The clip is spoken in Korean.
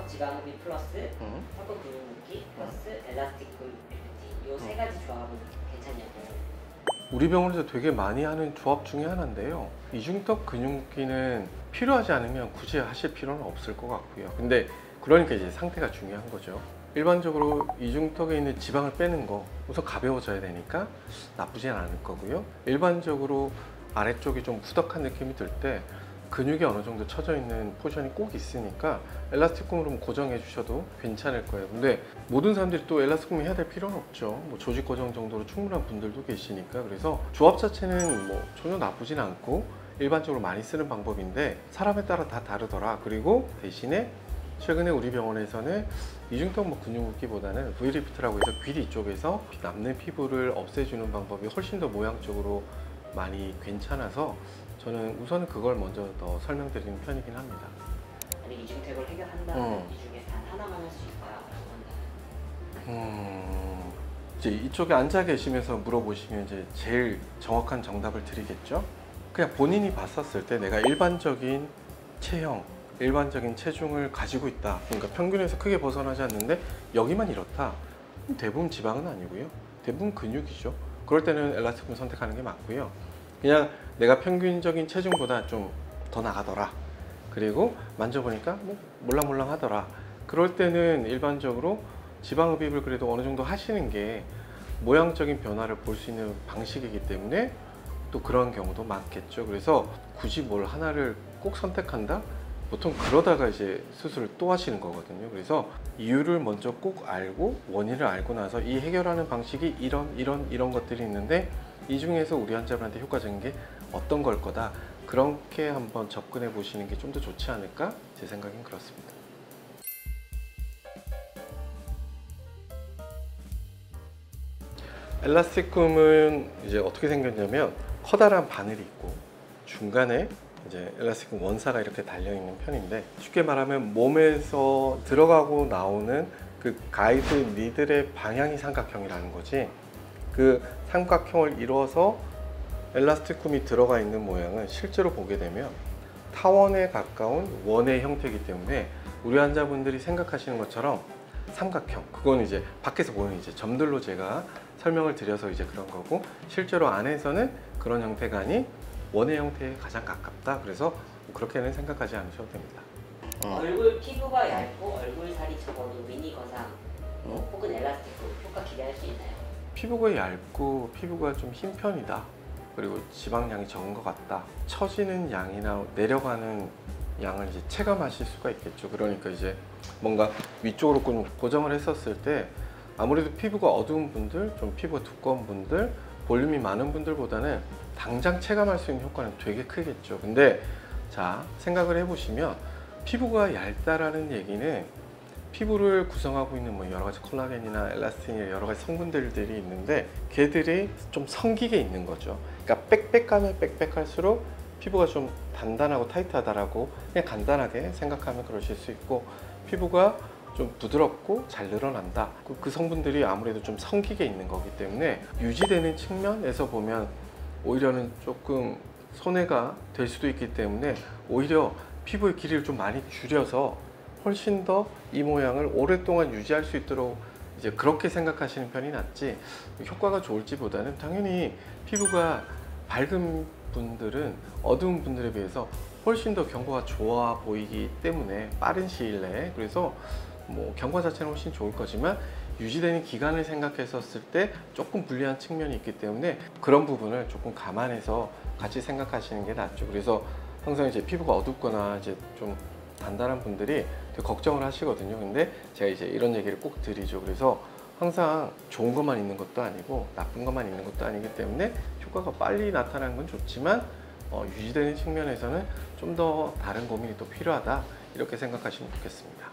지방흡입 플러스 턱근 근육 묶기 플러스 엘라스틱 리프팅 요 세 가지 조합은 괜찮냐고. 우리 병원에서 되게 많이 하는 조합 중에 하나인데요. 이중턱 근육 묶기는 필요하지 않으면 굳이 하실 필요는 없을 것 같고요. 근데 그러니까 이제 상태가 중요한 거죠. 일반적으로 이중턱에 있는 지방을 빼는 거 우선 가벼워져야 되니까 나쁘진 않을 거고요. 일반적으로 아래쪽이 좀 후덕한 느낌이 들 때 근육이 어느 정도 처져 있는 포지션이 꼭 있으니까 엘라스틱폼으로 고정해 주셔도 괜찮을 거예요. 근데 모든 사람들이 또 엘라스틱폼 해야 될 필요는 없죠. 뭐 조직 고정 정도로 충분한 분들도 계시니까. 그래서 조합 자체는 뭐 전혀 나쁘진 않고 일반적으로 많이 쓰는 방법인데 사람에 따라 다 다르더라. 그리고 대신에 최근에 우리 병원에서는 이중턱 근육 묶기보다는 V리프트라고 해서 귀 뒤쪽에서 남는 피부를 없애주는 방법이 훨씬 더 모양적으로 많이 괜찮아서 저는 우선은 그걸 먼저 더 설명드리는 편이긴 합니다. 아니 이중턱을 해결한다면 이 중에 단 하나만 할 수 있어요? 이제 이쪽에 앉아 계시면서 물어보시면 이제 제일 정확한 정답을 드리겠죠. 그냥 본인이 봤었을 때 내가 일반적인 체형, 일반적인 체중을 가지고 있다. 그러니까 평균에서 크게 벗어나지 않는데 여기만 이렇다. 대부분 지방은 아니고요. 대부분 근육이죠. 그럴 때는 엘라스틱폼 선택하는 게 맞고요. 그냥 내가 평균적인 체중보다 좀 더 나가더라. 그리고 만져보니까 뭐 몰랑몰랑 하더라. 그럴 때는 일반적으로 지방흡입을 그래도 어느 정도 하시는 게 모양적인 변화를 볼 수 있는 방식이기 때문에 또 그런 경우도 많겠죠. 그래서 굳이 뭘 하나를 꼭 선택한다? 보통 그러다가 이제 수술을 또 하시는 거거든요. 그래서 이유를 먼저 꼭 알고 원인을 알고 나서 이 해결하는 방식이 이런 것들이 있는데 이 중에서 우리 환자분한테 효과적인 게 어떤 걸 거다. 그렇게 한번 접근해 보시는 게 좀 더 좋지 않을까? 제 생각엔 그렇습니다. 엘라스틱폼은 이제 어떻게 생겼냐면 커다란 바늘이 있고 중간에 이제 엘라스틱 원사가 이렇게 달려 있는 편인데 쉽게 말하면 몸에서 들어가고 나오는 그 가이드 니들의 방향이 삼각형이라는 거지. 그 삼각형을 이뤄서 엘라스틱폼이 들어가 있는 모양은 실제로 보게 되면 타원에 가까운 원의 형태이기 때문에 우리 환자분들이 생각하시는 것처럼 삼각형, 그건 이제 밖에서 보는 이제 점들로 제가 설명을 드려서 이제 그런 거고, 실제로 안에서는 그런 형태가 아닌 원의 형태에 가장 가깝다. 그래서 그렇게는 생각하지 않으셔도 됩니다. 얼굴 피부가 얇고 얼굴 살이 적어도 미니 거상 혹은 엘라스틱폼 효과 기대할 수 있나요? 피부가 얇고 피부가 좀 흰 편이다. 그리고 지방량이 적은 것 같다. 처지는 양이나 내려가는 양을 이제 체감하실 수가 있겠죠. 그러니까 이제 뭔가 위쪽으로 고정을 했었을 때 아무래도 피부가 어두운 분들, 좀 피부가 두꺼운 분들, 볼륨이 많은 분들보다는 당장 체감할 수 있는 효과는 되게 크겠죠. 근데 자, 생각을 해보시면 피부가 얇다라는 얘기는 피부를 구성하고 있는 뭐 여러 가지 콜라겐이나 엘라스틴이나 여러 가지 성분들이 있는데 걔들이 좀 성기게 있는 거죠. 그러니까 빽빽하면 빽빽할수록 피부가 좀 단단하고 타이트하다라고 그냥 간단하게 생각하면 그러실 수 있고, 피부가 좀 부드럽고 잘 늘어난다. 그 성분들이 아무래도 좀 성기게 있는 거기 때문에 유지되는 측면에서 보면 오히려는 조금 손해가 될 수도 있기 때문에 오히려 피부의 길이를 좀 많이 줄여서 훨씬 더 이 모양을 오랫동안 유지할 수 있도록 이제 그렇게 생각하시는 편이 낫지, 효과가 좋을지보다는 당연히 피부가 밝은 분들은 어두운 분들에 비해서 훨씬 더 경과가 좋아 보이기 때문에 빠른 시일 내에, 그래서 뭐 경과 자체는 훨씬 좋을 거지만 유지되는 기간을 생각했었을 때 조금 불리한 측면이 있기 때문에 그런 부분을 조금 감안해서 같이 생각하시는 게 낫죠. 그래서 항상 이제 피부가 어둡거나 이제 좀 단단한 분들이 되게 걱정을 하시거든요. 근데 제가 이제 이런 얘기를 꼭 드리죠. 그래서 항상 좋은 것만 있는 것도 아니고 나쁜 것만 있는 것도 아니기 때문에 효과가 빨리 나타나는 건 좋지만 유지되는 측면에서는 좀 더 다른 고민이 또 필요하다, 이렇게 생각하시면 좋겠습니다.